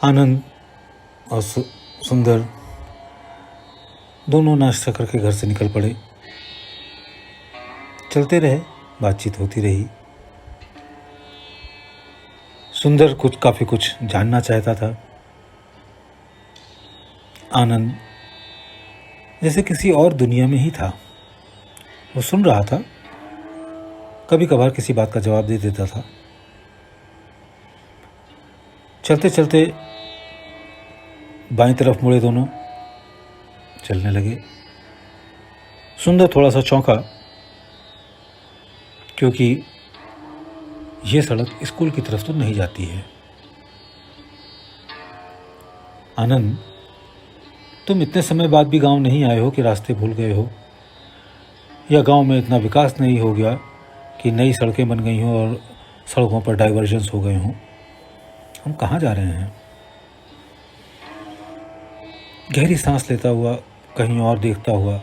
आनंद और सुंदर दोनों नाश्ता करके घर से निकल पड़े। चलते रहे, बातचीत होती रही। सुंदर काफ़ी कुछ जानना चाहता था। आनंद जैसे किसी और दुनिया में ही था। वो सुन रहा था, कभी कभार किसी बात का जवाब दे देता था। चलते चलते बाईं तरफ मुड़े, दोनों चलने लगे। सुंदर थोड़ा सा चौंका, क्योंकि ये सड़क स्कूल की तरफ तो नहीं जाती है। आनंद, तुम इतने समय बाद भी गांव नहीं आए हो कि रास्ते भूल गए हो, या गांव में इतना विकास नहीं हो गया कि नई सड़कें बन गई हों और सड़कों पर डाइवर्जन्स हो गए हों। हम कहाँ जा रहे हैं? गहरी सांस लेता हुआ, कहीं और देखता हुआ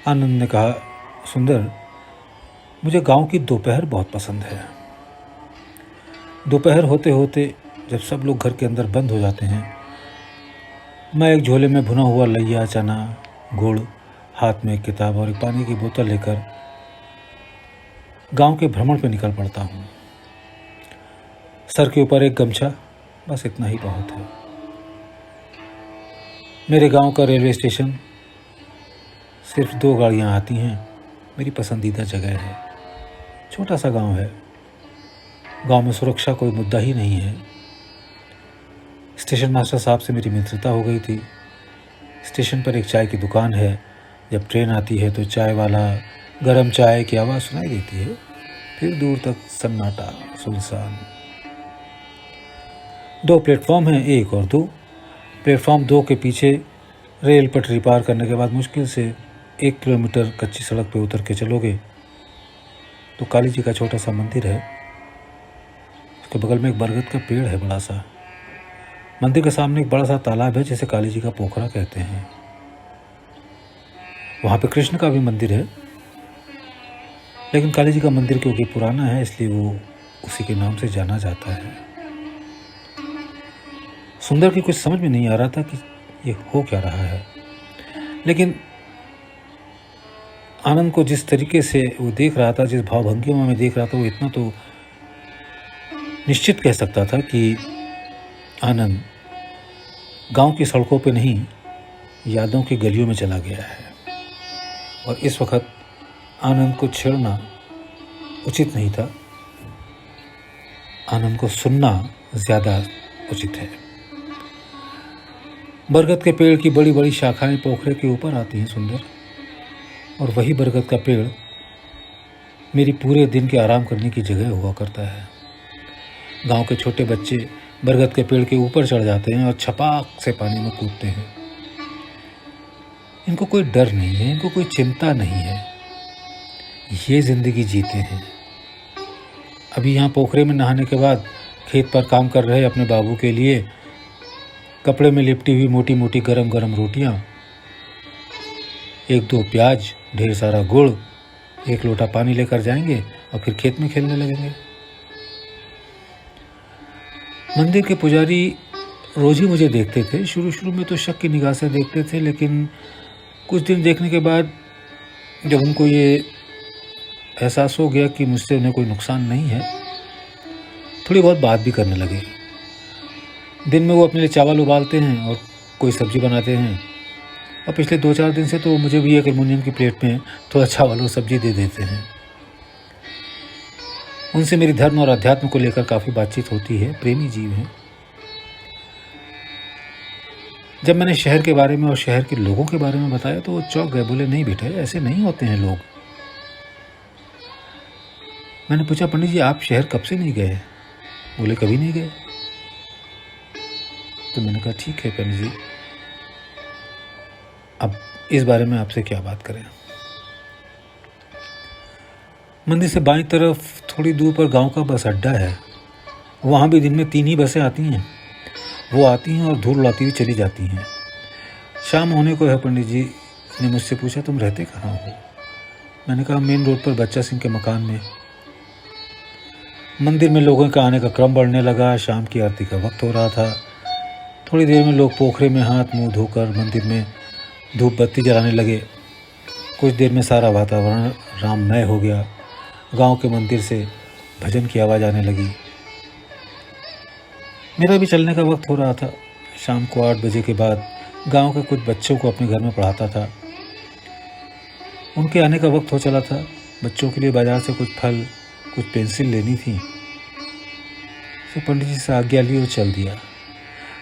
आनंद ने कहा, सुंदर, मुझे गांव की दोपहर बहुत पसंद है। दोपहर होते होते जब सब लोग घर के अंदर बंद हो जाते हैं, मैं एक झोले में भुना हुआ लइया, चना, गुड़, हाथ में एक किताब और एक पानी की बोतल लेकर गांव के भ्रमण पे निकल पड़ता हूँ। सर के ऊपर एक गमछा, बस इतना ही बहुत है। मेरे गांव का रेलवे स्टेशन, सिर्फ 2 गाड़ियाँ आती हैं। मेरी पसंदीदा जगह है। छोटा सा गांव है। गांव में सुरक्षा कोई मुद्दा ही नहीं है। स्टेशन मास्टर साहब से मेरी मित्रता हो गई थी। स्टेशन पर एक चाय की दुकान है। जब ट्रेन आती है तो चाय वाला गरम चाय की आवाज़ सुनाई देती है। फिर दूर तक सन्नाटा, सुनसान। 2 प्लेटफॉर्म हैं, 1 और 2। प्लेटफॉर्म 2 के पीछे रेल पटरी पार करने के बाद मुश्किल से 1 किलोमीटर कच्ची सड़क पे उतर के चलोगे तो काली जी का छोटा सा मंदिर है। उसके बगल में एक बरगद का पेड़ है, बड़ा सा। मंदिर के सामने एक बड़ा सा तालाब है, जिसे काली जी का पोखरा कहते हैं। वहाँ पे कृष्ण का भी मंदिर है, लेकिन काली जी का मंदिर क्योंकि पुराना है, इसलिए वो उसी के नाम से जाना जाता है। सुंदर की कुछ समझ में नहीं आ रहा था कि ये हो क्या रहा है, लेकिन आनंद को जिस तरीके से वो देख रहा था, जिस भावभंगिमा में देख रहा था, वो इतना तो निश्चित कह सकता था कि आनंद गांव की सड़कों पे नहीं, यादों की गलियों में चला गया है। और इस वक्त आनंद को छेड़ना उचित नहीं था। आनंद को सुनना ज़्यादा उचित है। बरगद के पेड़ की बड़ी बड़ी शाखाएं पोखरे के ऊपर आती हैं, सुंदर। और वही बरगद का पेड़ मेरी पूरे दिन के आराम करने की जगह हुआ करता है। गांव के छोटे बच्चे बरगद के पेड़ के ऊपर चढ़ जाते हैं और छपाक से पानी में कूदते हैं। इनको कोई डर नहीं है, इनको कोई चिंता नहीं है। ये जिंदगी जीते हैं। अभी यहाँ पोखरे में नहाने के बाद खेत पर काम कर रहे अपने बाबू के लिए कपड़े में लिपटी हुई मोटी मोटी गरम गरम रोटियाँ, 1-2 प्याज, ढेर सारा गुड़, 1 लोटा पानी लेकर जाएंगे और फिर खेत में खेलने लगेंगे। मंदिर के पुजारी रोज ही मुझे देखते थे। शुरू में तो शक की निगाह से देखते थे, लेकिन कुछ दिन देखने के बाद जब उनको ये एहसास हो गया कि मुझसे उन्हें कोई नुकसान नहीं है, थोड़ी बहुत बात भी करने लगे। दिन में वो अपने लिए चावल उबालते हैं और कोई सब्जी बनाते हैं, और पिछले 2-4 दिन से तो मुझे भी एक एल्युमिनियम की प्लेट में थोड़ा चावल और सब्जी दे देते हैं। उनसे मेरी धर्म और अध्यात्म को लेकर काफ़ी बातचीत होती है। प्रेमी जीव हैं। जब मैंने शहर के बारे में और शहर के लोगों के बारे में बताया तो वो चौंक गए, बोले, नहीं बेटे, ऐसे नहीं होते हैं लोग। मैंने पूछा, पंडित जी आप शहर कब से नहीं गए? बोले, कभी नहीं गए। तो मैंने कहा, ठीक है पंडित जी, अब इस बारे में आपसे क्या बात करें। मंदिर से बाईं तरफ थोड़ी दूर पर गांव का बस अड्डा है। वहाँ भी दिन में 3 ही बसें आती हैं। वो आती हैं और धूल उड़ाती हुई चली जाती हैं। शाम होने को है। पंडित जी ने मुझसे पूछा, तुम रहते कहाँ हो? मैंने कहा, मेन रोड पर बच्चा सिंह के मकान में। मंदिर में लोगों का आने का क्रम बढ़ने लगा। शाम की आरती का वक्त हो रहा था। थोड़ी देर में लोग पोखरे में हाथ मुंह धोकर मंदिर में धूप बत्ती जलाने लगे। कुछ देर में सारा वातावरण राममय हो गया। गांव के मंदिर से भजन की आवाज़ आने लगी। मेरा भी चलने का वक्त हो रहा था। शाम को 8 बजे के बाद गांव के कुछ बच्चों को अपने घर में पढ़ाता था। उनके आने का वक्त हो चला था। बच्चों के लिए बाजार से कुछ फल, कुछ पेंसिल लेनी थी, तो पंडित जी से आज्ञा ली और चल दिया।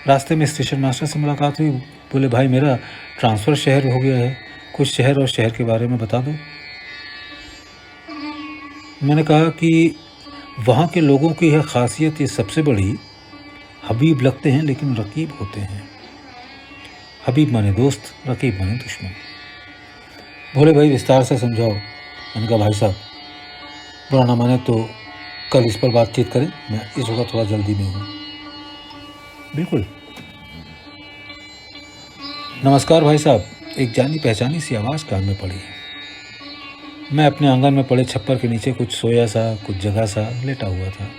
रास्ते में स्टेशन मास्टर से मुलाकात हुई। बोले, भाई मेरा ट्रांसफ़र शहर हो गया है, कुछ शहर और शहर के बारे में बता दो। मैंने कहा कि वहाँ के लोगों की यह खासियत, ये सबसे बड़ी, हबीब लगते हैं लेकिन रकीब होते हैं। हबीब माने दोस्त, रकीब माने दुश्मन। बोले, भाई विस्तार से समझाओ। मैंने कहा, भाई साहब बुरा ना माने तो कल इस पर बातचीत करें, मैं इस वक्त थोड़ा जल्दी में हूँ। बिल्कुल। नमस्कार भाई साहब। एक जानी पहचानी सी आवाज़ कान में पड़ी। मैं अपने आंगन में पड़े छप्पर के नीचे कुछ सोया सा, कुछ जगह सा लेटा हुआ था।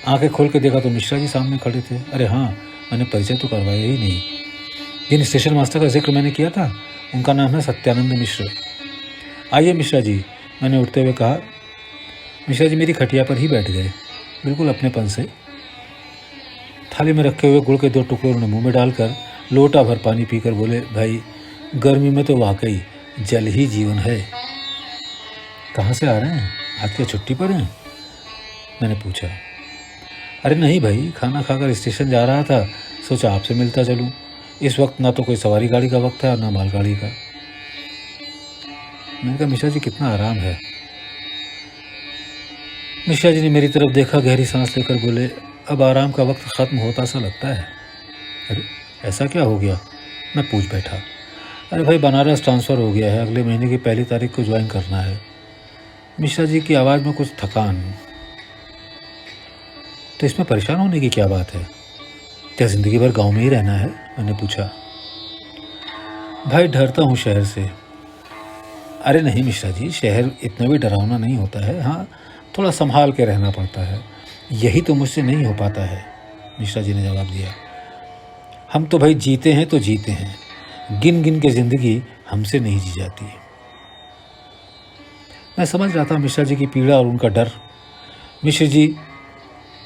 आंखें खोल के देखा तो मिश्रा जी सामने खड़े थे। अरे हाँ, मैंने परिचय तो करवाया ही नहीं। जिन स्टेशन मास्टर का जिक्र मैंने किया था, उनका नाम है सत्यानंद मिश्र। आइए मिश्रा जी, मैंने उठते हुए कहा। मिश्रा जी मेरी खटिया पर ही बैठ गए, बिल्कुल अपनेपन से। थाली में रखे हुए गुड़ के 2 टुकड़े उन्होंने मुँह में डालकर लोटा भर पानी पीकर बोले, भाई गर्मी में तो वाकई जल ही जीवन है। कहाँ से आ रहे हैं? आज क्या छुट्टी पर हैं? मैंने पूछा। अरे नहीं भाई, खाना खाकर स्टेशन जा रहा था, सोचा आपसे मिलता चलूँ। इस वक्त ना तो कोई सवारी गाड़ी का वक्त है और ना मालगाड़ी का। मैंने कहा, मिश्रा जी कितना आराम है। मिश्रा जी ने मेरी तरफ देखा, गहरी सांस लेकर बोले, अब आराम का वक्त ख़त्म होता सा लगता है। अरे ऐसा क्या हो गया? मैं पूछ बैठा। अरे भाई बनारस ट्रांसफ़र हो गया है, अगले महीने की 1 तारीख को ज्वाइन करना है। मिश्रा जी की आवाज़ में कुछ थकान। तो इसमें परेशान होने की क्या बात है? क्या ज़िंदगी भर गांव में ही रहना है? मैंने पूछा। भाई डरता हूँ शहर से। अरे नहीं मिश्रा जी, शहर इतना भी डरावना नहीं होता है। हाँ, थोड़ा संभाल के रहना पड़ता है। यही तो मुझसे नहीं हो पाता है, मिश्रा जी ने जवाब दिया। हम तो भाई जीते हैं तो जीते हैं, गिन गिन के ज़िंदगी हमसे नहीं जी जाती। मैं समझ रहा था मिश्रा जी की पीड़ा और उनका डर। मिश्र जी,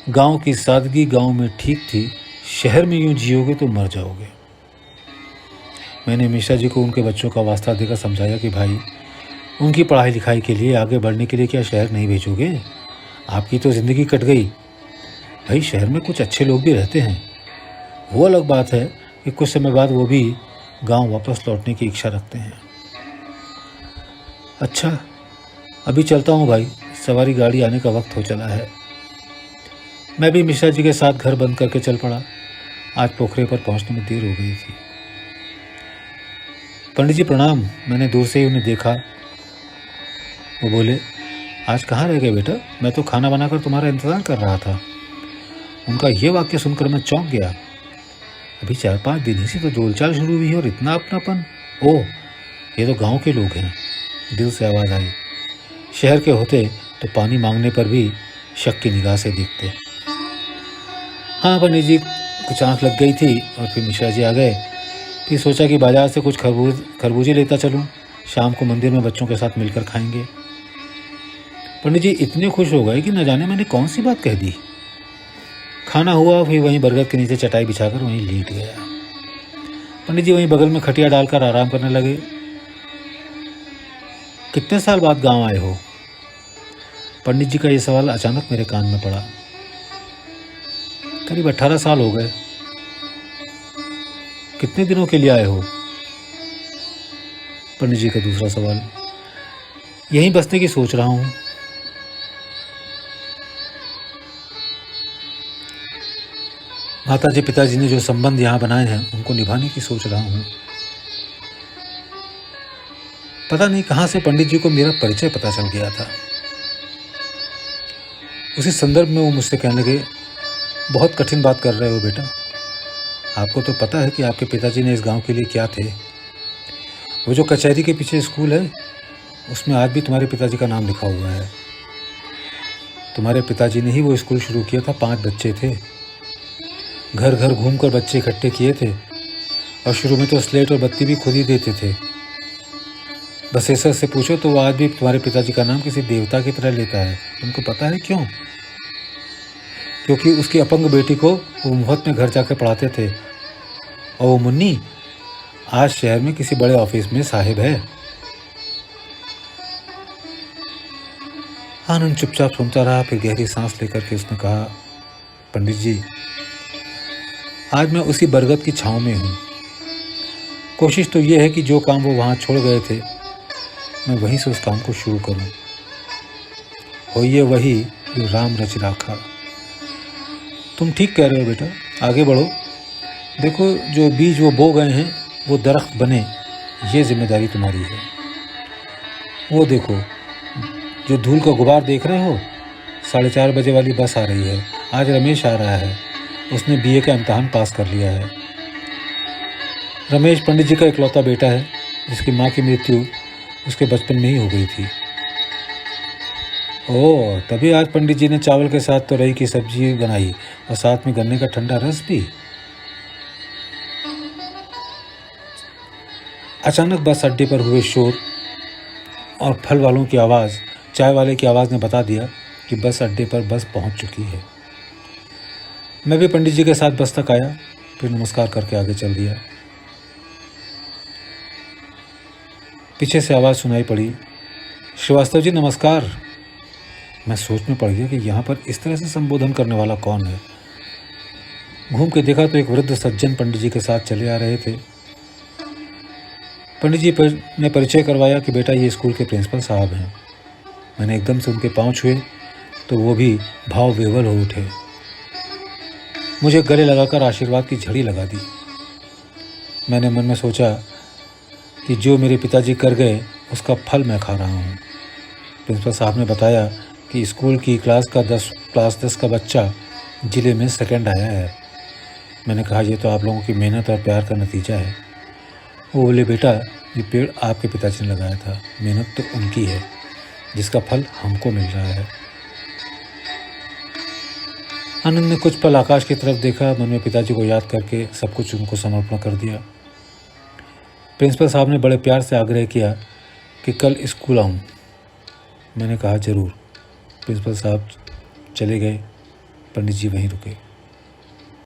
गांव की सादगी गांव में ठीक थी, शहर में यूं जियोगे तो मर जाओगे। मैंने मिश्रा जी को उनके बच्चों का वास्ता देकर समझाया कि भाई उनकी पढ़ाई लिखाई के लिए, आगे बढ़ने के लिए क्या शहर नहीं भेजोगे? आपकी तो ज़िंदगी कट गई। भाई शहर में कुछ अच्छे लोग भी रहते हैं। वो अलग बात है कि कुछ समय बाद वो भी गांव वापस लौटने की इच्छा रखते हैं। अच्छा, अभी चलता हूँ भाई, सवारी गाड़ी आने का वक्त हो चला है। मैं भी मिश्रा जी के साथ घर बंद करके चल पड़ा। आज पोखरे पर पहुँचने में देर हो गई थी। पंडित जी प्रणाम। मैंने दूर से ही उन्हें देखा। वो बोले, आज कहाँ रह गए बेटा? मैं तो खाना बनाकर तुम्हारा इंतज़ार कर रहा था। उनका ये वाक्य सुनकर मैं चौंक गया। अभी 4-5 दिन ही से तो बोलचाल शुरू हुई है और इतना अपनापन। ओह, ये तो गांव के लोग हैं। दिल से आवाज़ आई। शहर के होते तो पानी मांगने पर भी शक की निगाह से देखते। हाँ पंडित जी, कुछ आँख लग गई थी और फिर मिश्रा जी आ गए। फिर सोचा कि बाज़ार से कुछ खरबूजे लेता चलूँ, शाम को मंदिर में बच्चों के साथ मिलकर खाएंगे। पंडित जी इतने खुश हो गए कि न जाने मैंने कौन सी बात कह दी। खाना हुआ, फिर वहीं बरगद के नीचे चटाई बिछाकर वहीं लेट गया। पंडित जी वहीं बगल में खटिया डालकर आराम करने लगे। कितने साल बाद गांव आए हो? पंडित जी का ये सवाल अचानक मेरे कान में पड़ा। करीब 18 साल हो गए। कितने दिनों के लिए आए हो? पंडित जी का दूसरा सवाल। यहीं बसने की सोच रहा हूँ। माताजी पिताजी ने जो संबंध यहाँ बनाए हैं उनको निभाने की सोच रहा हूँ। पता नहीं कहाँ से पंडित जी को मेरा परिचय पता चल गया था। उसी संदर्भ में वो मुझसे कहने लगे, बहुत कठिन बात कर रहे हो बेटा। आपको तो पता है कि आपके पिताजी ने इस गांव के लिए क्या थे। वो जो कचहरी के पीछे स्कूल है, उसमें आज भी तुम्हारे पिताजी का नाम लिखा हुआ है। तुम्हारे पिताजी ने ही वो स्कूल शुरू किया था। 5 बच्चे थे, घर घर घूमकर बच्चे इकट्ठे किए थे और शुरू में तो स्लेट और बत्ती भी खुद ही देते थे। बसेसर से पूछो तो वो आज भी तुम्हारे पिताजी का नाम किसी देवता की तरह लेता है। तुमको पता है क्यों? क्योंकि उसकी अपंग बेटी को वो मुफ्त में घर जाकर पढ़ाते थे और वो मुन्नी आज शहर में किसी बड़े ऑफिस में साहिब है। आनंद चुपचाप सुनता रहा, फिर गहरी सांस लेकर के उसने कहा, पंडित जी, आज मैं उसी बरगद की छाँव में हूँ। कोशिश तो ये है कि जो काम वो वहाँ छोड़ गए थे मैं वहीं से उस काम को शुरू करूँ। हो ये वही जो राम रच राखा। तुम ठीक कह रहे हो बेटा, आगे बढ़ो। देखो जो बीज वो बो गए हैं वो दरख्त बने, ये जिम्मेदारी तुम्हारी है। वो देखो जो धूल का गुबार देख रहे हो, 4:30 बजे वाली बस आ रही है। आज रमेश आ रहा है, उसने बीए का इम्तहान पास कर लिया है। रमेश पंडित जी का इकलौता बेटा है जिसकी माँ की मृत्यु उसके बचपन में ही हो गई थी। ओह, तभी आज पंडित जी ने चावल के साथ तोरई की सब्जी बनाई और साथ में गन्ने का ठंडा रस भी। अचानक बस अड्डे पर हुए शोर और फल वालों की आवाज़, चाय वाले की आवाज़ ने बता दिया कि बस अड्डे पर बस पहुंच चुकी है। मैं भी पंडित जी के साथ बस तक आया, फिर नमस्कार करके आगे चल दिया। पीछे से आवाज़ सुनाई पड़ी, श्रीवास्तव जी नमस्कार। मैं सोच में पड़ गया कि यहाँ पर इस तरह से संबोधन करने वाला कौन है। घूम के देखा तो एक वृद्ध सज्जन पंडित जी के साथ चले आ रहे थे। पंडित जी ने परिचय करवाया कि बेटा ये स्कूल के प्रिंसिपल साहब हैं। मैंने एकदम से उनके पाँव छुए तो वो भी भाव विह्वल हो उठे, मुझे गले लगाकर आशीर्वाद की झड़ी लगा दी। मैंने मन में सोचा कि जो मेरे पिताजी कर गए उसका फल मैं खा रहा हूँ। प्रिंसिपल साहब ने बताया कि स्कूल की क्लास 10 का बच्चा ज़िले में सेकंड आया है। मैंने कहा ये तो आप लोगों की मेहनत और प्यार का नतीजा है। वो बोले बेटा ये पेड़ आपके पिताजी ने लगाया था, मेहनत तो उनकी है जिसका फल हमको मिल रहा है। आनंद ने कुछ पल आकाश की तरफ देखा, मन में पिताजी को याद करके सब कुछ उनको समर्पण कर दिया। प्रिंसिपल साहब ने बड़े प्यार से आग्रह किया कि कल स्कूल आऊँ। मैंने कहा ज़रूर। प्रिंसिपल साहब चले गए, पंडित जी वहीं रुके।